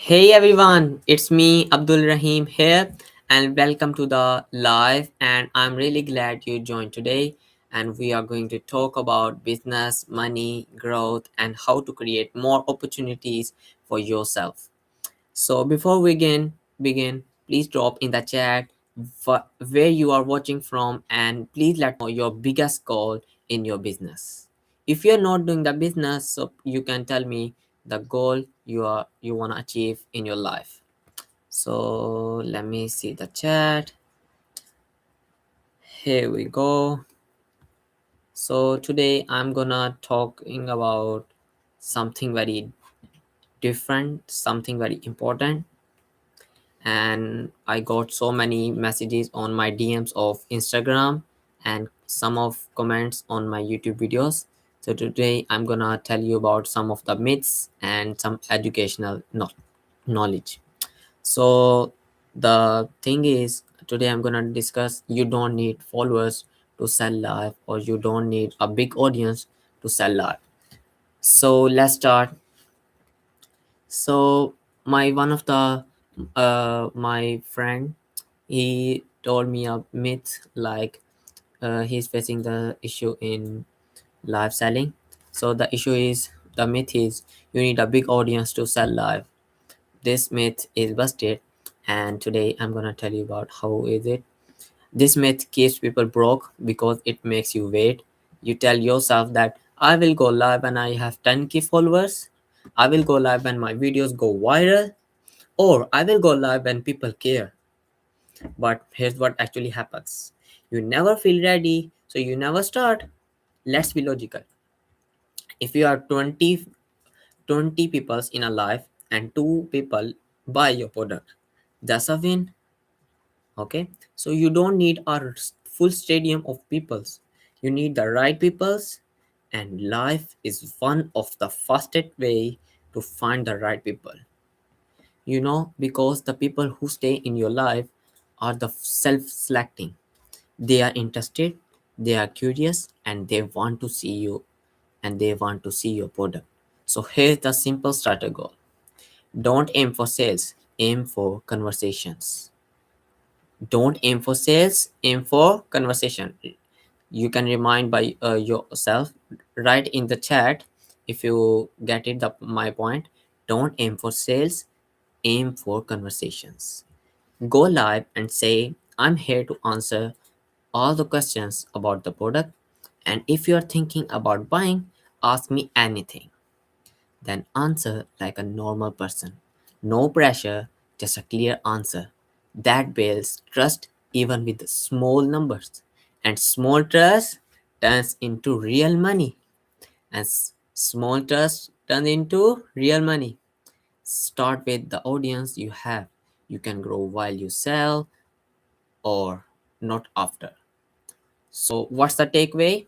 Hey everyone, it's me Abdul Rahim here, and welcome to the live. And I'm really glad you joined today. And we are going to talk about business, money, growth, and how to create more opportunities for yourself. So before we begin, please drop in the chat where you are watching from, and please let me know your biggest goal in your business. If you're not doing the business, so you can tell me the goal you want to achieve in your life. So let me see the chat. Here we go. So today I'm gonna talking about something very different, something very important, and I got so many messages on my DMs of Instagram and some of comments on my YouTube videos. So today I'm gonna tell you about some of the myths and some educational knowledge. So the thing is, today I'm gonna discuss you don't need followers to sell live, or you don't need a big audience to sell live. So let's start. So my one of the my friend, he told me a myth like he's facing the issue in live selling. So the issue is, the myth is, you need a big audience to sell live. This myth is busted, and today I'm gonna tell you about how is it. This myth keeps people broke because it makes you wait. You tell yourself that I will go live when I have 10k followers, I will go live when my videos go viral, or I will go live when people care. But here's what actually happens: you never feel ready, so you never start. Let's be logical. If you are 20 people in a live and 2 people buy your product, that's a win. Okay, so you don't need a full stadium of peoples, you need the right peoples. And life is one of the fastest way to find the right people, because the people who stay in your life are the self-selecting. They are interested, they are curious, and they want to see you, and they want to see your product. So here's the simple starter goal: don't aim for sales, aim for conversations. Don't aim for sales, aim for conversation. You can remind by yourself, write in the chat if you get it, my point. Don't aim for sales, aim for conversations. Go live and say, I'm here to answer all the questions about the product, and if you are thinking about buying, ask me anything. Then answer like a normal person. No pressure, just a clear answer. That builds trust even with small numbers. And small trust turns into real money. And small trust turns into real money. Start with the audience you have. You can grow while you sell, or not after. So, what's the takeaway?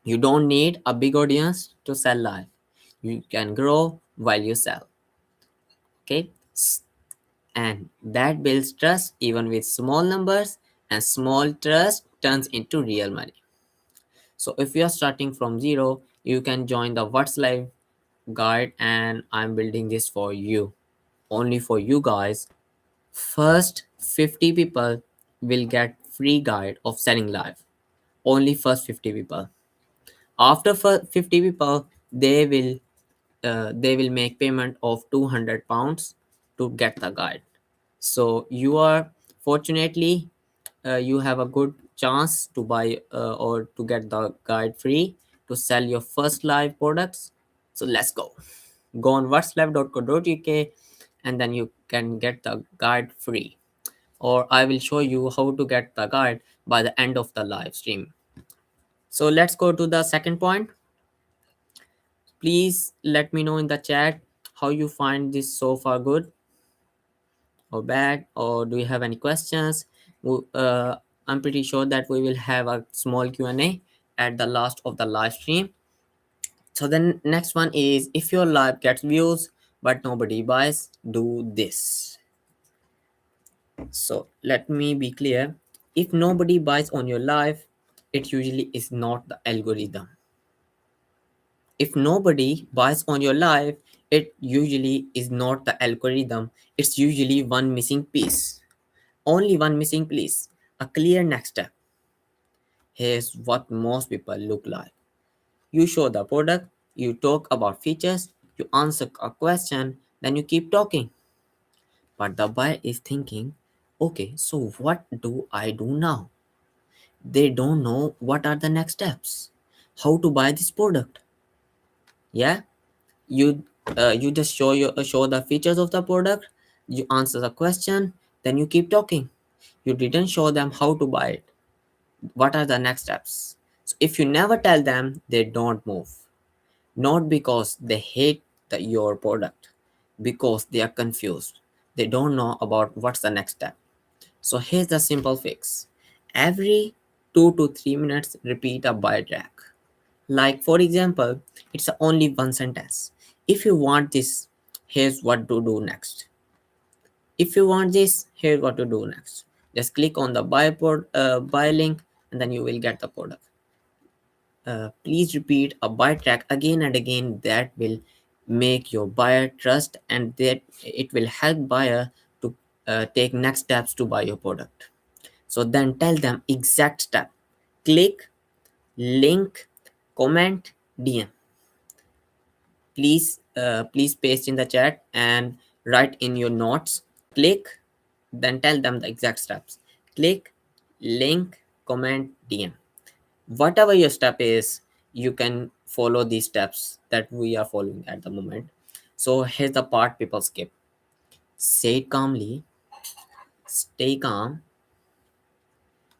You don't need a big audience to sell live. You can grow while you sell. Okay, and that builds trust even with small numbers, and small trust turns into real money. So if you are starting from zero, you can join the What's Live guide, and I'm building this for you, only for you guys. First 50 people will get free guide of selling live. Only first 50 people. After 50 people, they will make payment of 200 pounds to get the guide. So you are, fortunately, you have a good chance to buy or to get the guide free to sell your first live products. So let's go on whatslive.co.uk, and then you can get the guide free, or I will show you how to get the guide by the end of the live stream. So let's go to the second point. Please let me know in the chat how you find this so far, good or bad, or do you have any questions. I'm pretty sure that we will have a small Q&A at the last of the live stream. So then next one is, if your live gets views but nobody buys, do this. So let me be clear: if nobody buys on your live, it usually is not the algorithm. If nobody buys on your live, It usually is not the algorithm, it's usually one missing piece. Only one missing piece. A clear next step. Here's what most people look like. You show the product, you talk about features, you answer a question, then you keep talking. But the buyer is thinking, okay, so what do I do now? They don't know what are the next steps. How to buy this product? Yeah, you you just show the features of the product, you answer the question, then you keep talking. You didn't show them how to buy it. What are the next steps? So if you never tell them, they don't move. Not because they hate your product, because they are confused. They don't know about what's the next step. So here's the simple fix. Every 2 to 3 minutes, repeat a buy track. Like for example, it's only one sentence. If you want this, here's what to do next. If you want this, here's what to do next. Just click on the buy link, and then you will get the product. Please repeat a buy track again and again. That will make your buyer trust, and that it will help buyer to take next steps to buy your product. So then tell them exact step. Click, link, comment, DM. Please paste in the chat and write in your notes. Click, then tell them the exact steps. Click, link, comment, DM. Whatever your step is, you can follow these steps that we are following at the moment. So here's the part people skip. Say it calmly, stay calm,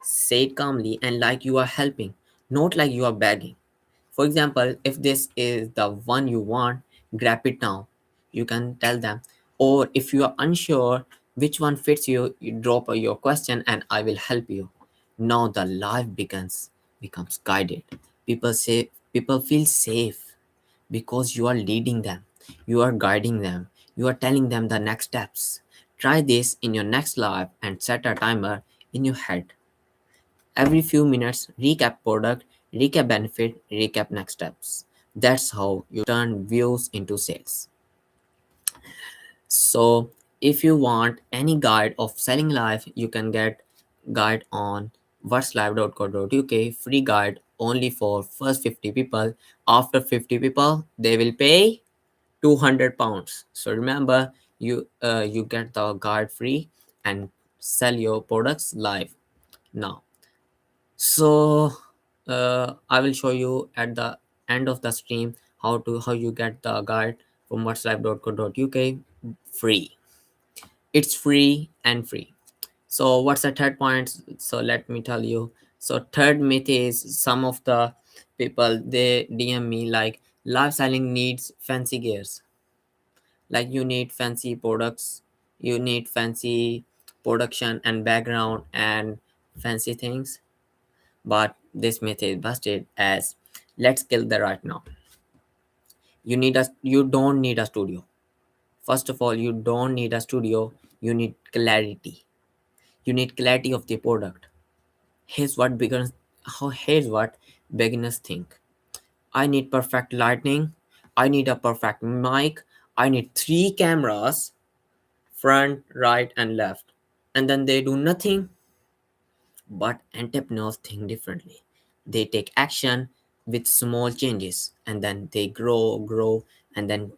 say it calmly, and like you are helping, not like you are begging. For example, if this is the one you want, grab it now. You can tell them. Or if you are unsure which one fits you, you drop your question and I will help you. Now the life becomes guided. People feel safe because you are leading them. You are guiding them. You are telling them the next steps. Try this in your next life and set a timer in your head. Every few minutes, recap product, recap benefit, recap next steps. That's how you turn views into sales. So if you want any guide of selling live, you can get guide on whatslive.co.uk, free guide only for first 50 people. After 50 people, they will pay £200. So remember, you get the guide free and sell your products live now. So I will show you at the end of the stream how you get the guide from whatslive.co.uk free. It's free and free. So what's the third point? So let me tell you. So third myth is, some of the people they DM me like live selling needs fancy gears. Like you need fancy products, you need fancy production and background and fancy things. But this myth is busted, as let's kill the right now. You don't need a studio. First of all, you don't need a studio. You need clarity. You need clarity of the product. Here's what beginners think. I need perfect lighting. I need a perfect mic. I need 3 cameras, front, right, and left. And then they do nothing. But entrepreneurs think differently. They take action with small changes, and then they grow, and then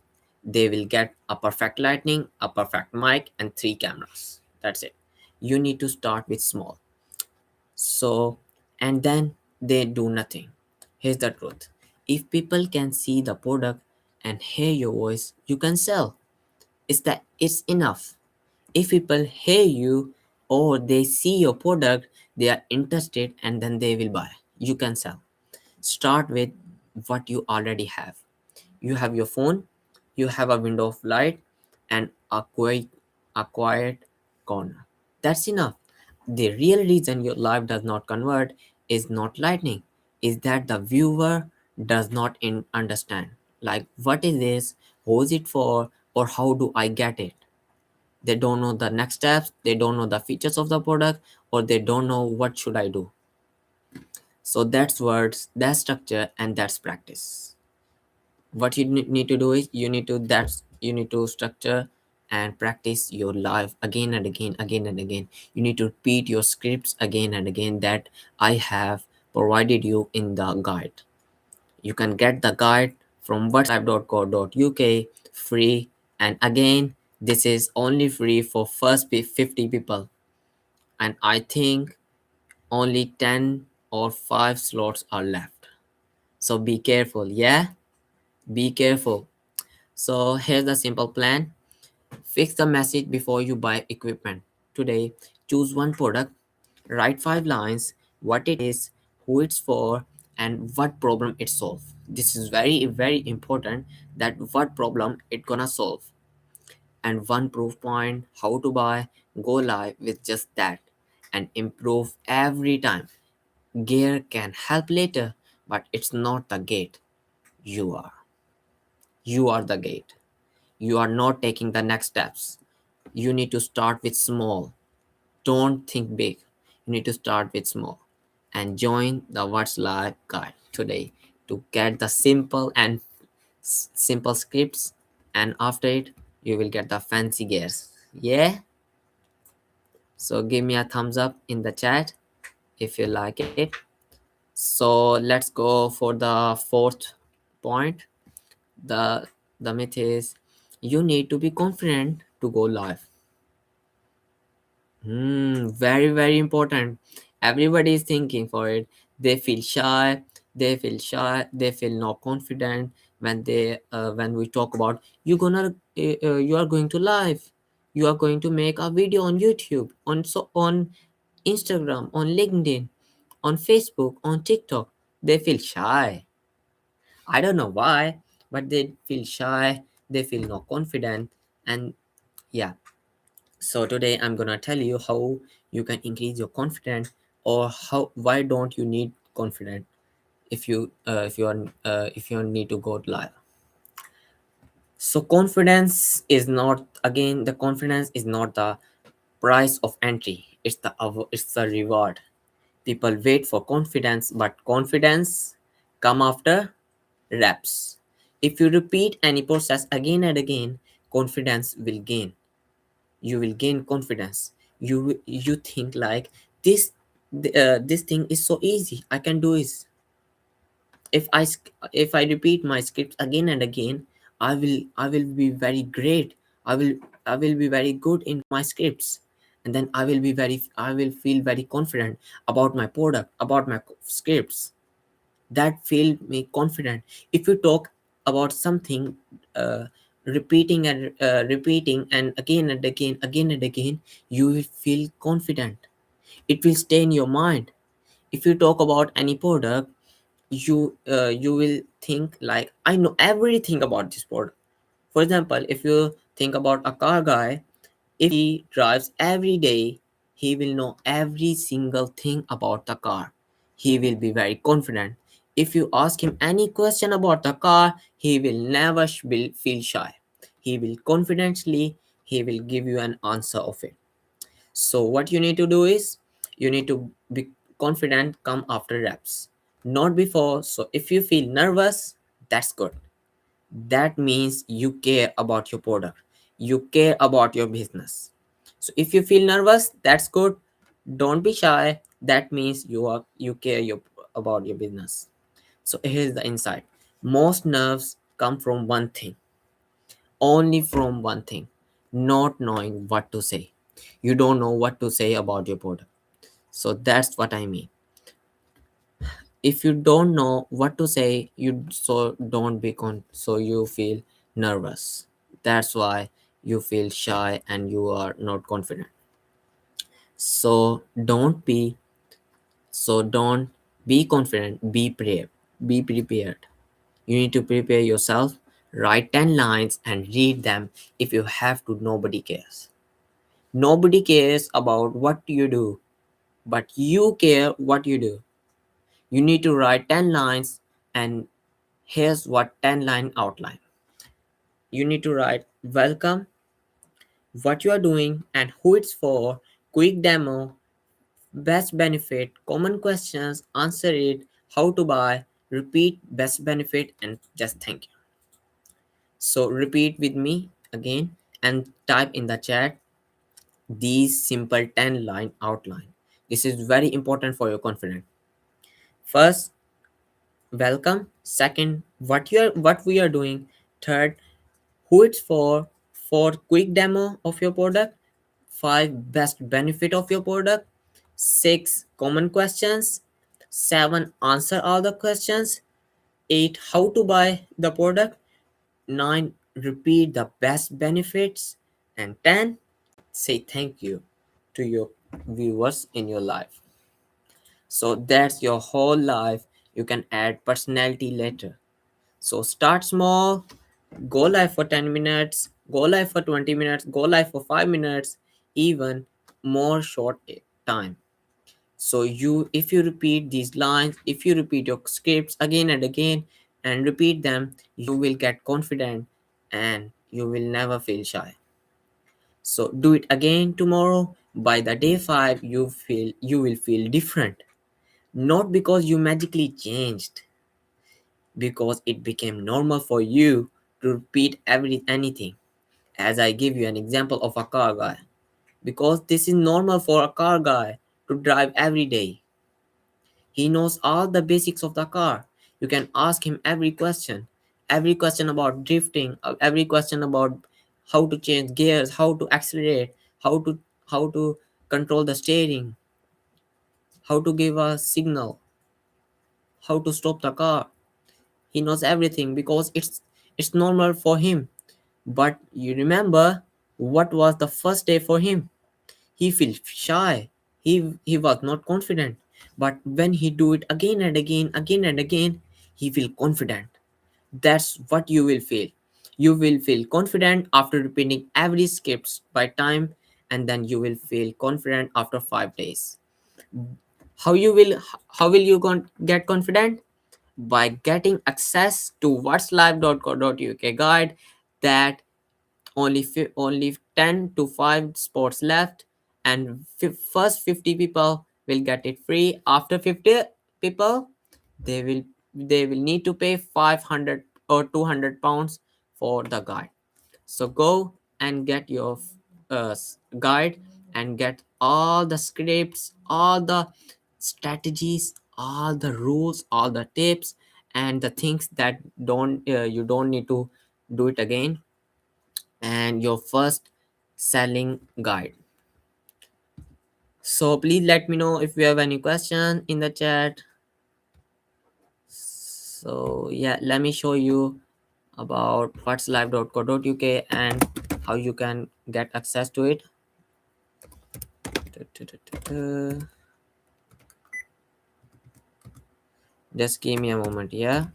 they will get a perfect lighting, a perfect mic, and 3 cameras. That's it. You need to start with small. So, and then they do nothing. Here's the truth. If people can see the product and hear your voice, you can sell. It's enough. If people hear you or they see your product, they are interested, and then they will buy. You can sell. Start with what you already have. You have your phone, you have a window of light, and a quiet corner. That's enough. The real reason your life does not convert is not lightning, is that the viewer does not understand. Like, what is this? Who is it for? Or how do I get it? They don't know the next steps, they don't know the features of the product, or they don't know what should I do. So that's words, that's structure, and that's practice. What you need to do is you need to structure and practice your life again and again and again. You need to repeat your scripts again and again that I have provided you in the guide. You can get the guide from whatsapp.co.uk free, and again this is only free for first 50 people, and I think only 10 or 5 slots are left. So be careful, yeah? Be careful. So here's the simple plan. Fix the message before you buy equipment. Today, choose one product, write 5 lines, what it is, who it's for, and what problem it solves. This is very, very important, that what problem it gonna solve. And one proof point, how to buy, go live with just that, and improve every time. Gear can help later, but it's not the gate. You are. You are the gate. You are not taking the next steps. You need to start with small. Don't think big. You need to start with small. And join the What's Live guide today to get the simple and simple scripts. And after it, you will get the fancy gears. Yeah? So give me a thumbs up in the chat if you like it. So let's go for the fourth point. The the myth is you need to be confident to go live. Very, very important. Everybody is thinking for it. They feel shy. They feel shy. They feel not confident when we talk about you are going to live. You are going to make a video on YouTube, on Instagram, on LinkedIn, on Facebook, on TikTok. They feel shy. I don't know why, but they feel shy. They feel not confident, and yeah, so today I'm gonna tell you how you can increase your confidence, or how why don't you need confidence if you need to go live. So confidence is not, again, the confidence is not the price of entry. It's the reward. People wait for confidence, but confidence come after reps. If you repeat any process again and again, confidence will gain. You will gain confidence. You think like this thing is so easy, I can do it. If I repeat my scripts again and again, I will be very great. I will be very good in my scripts, and then I will feel very confident about my product, about my scripts. That feel me confident. If you talk about something, uh, repeating and again and again, you will feel confident. It will stay in your mind. If you talk about any product, you will think like, I know everything about this product. For example, if you think about a car guy, if he drives every day, he will know every single thing about the car. He will be very confident. If you ask him any question about the car, he will never will feel shy. He will confidently, he will give you an answer of it. So what you need to do is, you need to be confident come after reps, not before. So if you feel nervous, that's good. That means you care about your product, you care about your business. So if you feel nervous, that's good. Don't be shy. That means you care about your business. So here's the insight. Most nerves come from one thing, only from one thing: not knowing what to say. You don't know what to say about your product. So that's what I mean. If you don't know what to say, you so don't be so you feel nervous. That's why you feel shy and you are not confident. So don't be confident, be prepared. You need to prepare yourself. Write 10 lines and read them. If you have to, nobody cares. Nobody cares about what you do, but you care what you do. You need to write 10 lines, and here's what 10-line outline. You need to write welcome, what you are doing and who it's for, quick demo, best benefit, common questions, answer it, how to buy, repeat best benefit, and just thank you. So repeat with me again and type in the chat these simple 10 line outline. This is very important for your confidence. First, welcome. Second, what we are doing. Third, who it's for quick demo of your product. 5, best benefit of your product. 6, common questions. 7, answer all the questions. 8, how to buy the product. 9, repeat the best benefits. And 10, say thank you to your viewers in your life. So that's your whole life. You can add personality later. So start small, go live for 10 minutes, go live for 20 minutes, go live for 5 minutes, even more short time. So if you repeat these lines, if you repeat your scripts again and again and repeat them, you will get confident and you will never feel shy. So do it again tomorrow. By the day 5, you will feel different. Not because you magically changed, because it became normal for you to repeat anything. As I give you an example of a car guy, because this is normal for a car guy to drive every day. He knows all the basics of the car. You can ask him every question about drifting, every question about how to change gears, how to accelerate, how to control the steering, how to give a signal, how to stop the car. He knows everything because it's normal for him. But you remember what was the first day for him? He felt shy. He was not confident. But when he do it again and again, he feel confident. That's what you will feel. You will feel confident after repeating every script by time, and then you will feel confident after 5 days. How will you get confident? By getting access to whatslive.co.uk guide that only 10 to 5 spots left, and first 50 people will get it free. After 50 people, they will need to pay 500 or 200 pounds for the guide. So go and get your guide and get all the scripts, all the strategies, all the rules, all the tips, and the things that don't you don't need to do it again, and your first selling guide. So please let me know if you have any question in the chat. So yeah, let me show you about what's live.co.uk and how you can get access to it. Just give me a moment. Yeah.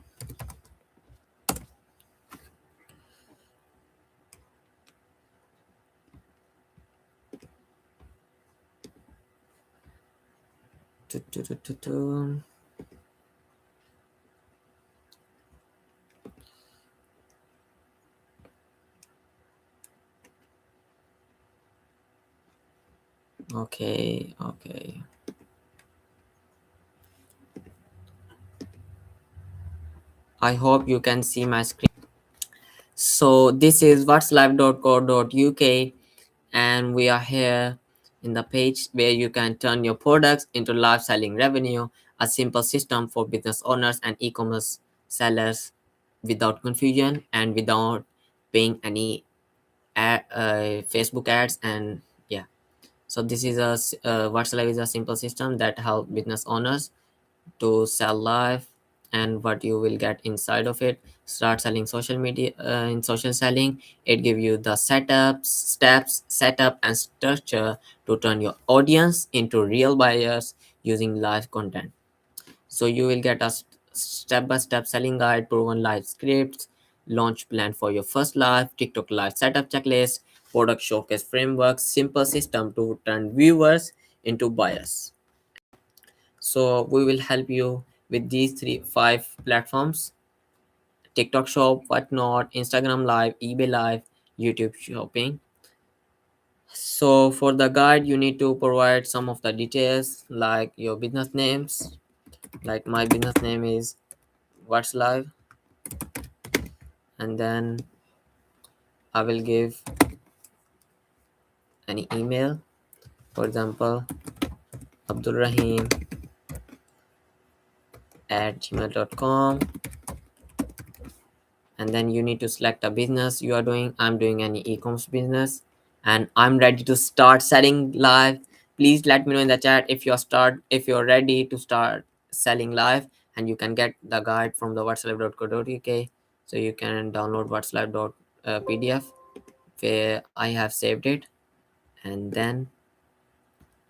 Okay, okay. I hope you can see my screen. So this is what's live.co.uk, and we are here in the page where you can turn your products into live selling revenue, a simple system for business owners and e-commerce sellers without confusion and without paying any Facebook ads. And yeah, so this is what's live is a simple system that help business owners to sell live. And what you will get inside of it: start selling social media. In social selling, it give you the setups, steps, setup and structure to turn your audience into real buyers using live content. So you will get a step-by-step selling guide, proven live scripts, launch plan for your first live, TikTok live setup checklist, product showcase framework, simple system to turn viewers into buyers. So we will help you with these 5 platforms: TikTok Shop, Whatnot, Instagram Live, eBay Live, YouTube Shopping. So for the guide, you need to provide some of the details like your business names. Like my business name is What's Live, and then I will give any email, for example, abdulrahim at gmail.com, and then you need to select a business you are doing. I'm doing any e-commerce business and I'm ready to start selling live. Please let me know in the chat if you're ready to start selling live, and you can get the guide from the whatslive.co.uk. So you can download whatslive.pdf where I have saved it, and then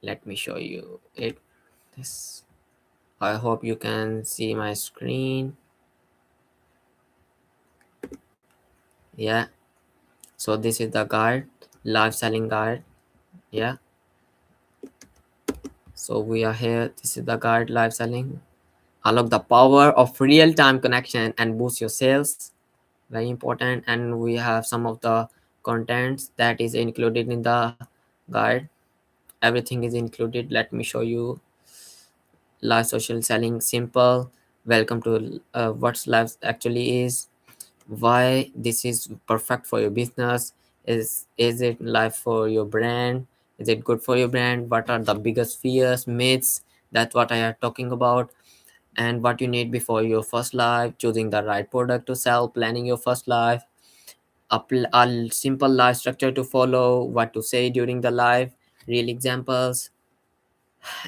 let me show you it. This, I hope you can see my screen. Yeah, so this is the guide, live selling guide. Yeah, so we are here. This is the guide, live selling. Unlock the power of real-time connection and boost your sales. Very important. And we have some of the contents that is included in the guide. Everything is included. Let me show you. Live social selling simple. Welcome to what live actually is, why this is perfect for your business. Is it live for your brand? Is it good for your brand? What are the biggest fears, myths? That's what I am talking about. And what you need before your first live, choosing the right product to sell, planning your first live, a simple live structure to follow, what to say during the live, real examples,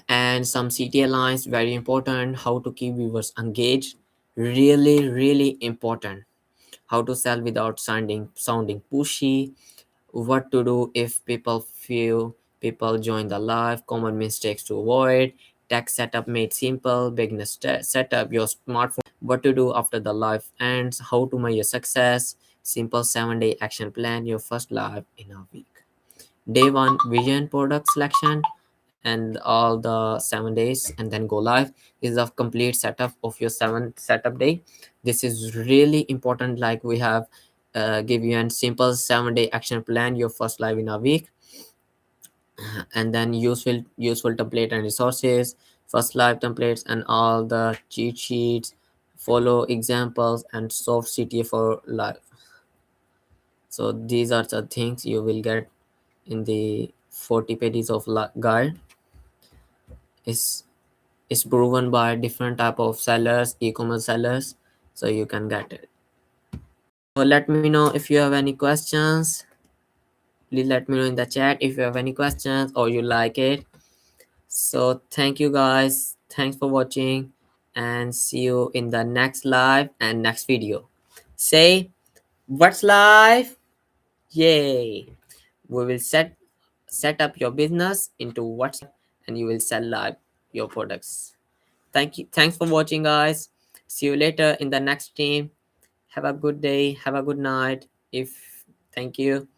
and some CTA lines. Very important. How to keep viewers engaged, really important. How to sell without sounding pushy, what to do if people join the live, common mistakes to avoid, tech setup made simple, beginner set up your smartphone, what to do after the live ends, how to measure success, simple 7-day action plan your first live in a week. Day one, vision, product selection, and all the 7 days, and then go live is a complete setup of your 7 setup day. This is really important. Like we have give you a simple 7-day action plan your first live in a week, and then useful template and resources, first live templates and all the cheat sheets, follow examples, and soft CTA for live. So these are the things you will get in the 40 pages of guide. Is proven by different type of sellers, e-commerce sellers, so you can get it. So let me know if you have any questions. Please let me know in the chat if you have any questions or you like it. So thank you guys, thanks for watching, and see you in the next live and next video. Say what's live. Yay, we will set up your business into what's, and you will sell live your products. Thanks for watching, guys. See you later in the next stream. Have a good day, have a good night. If Thank you.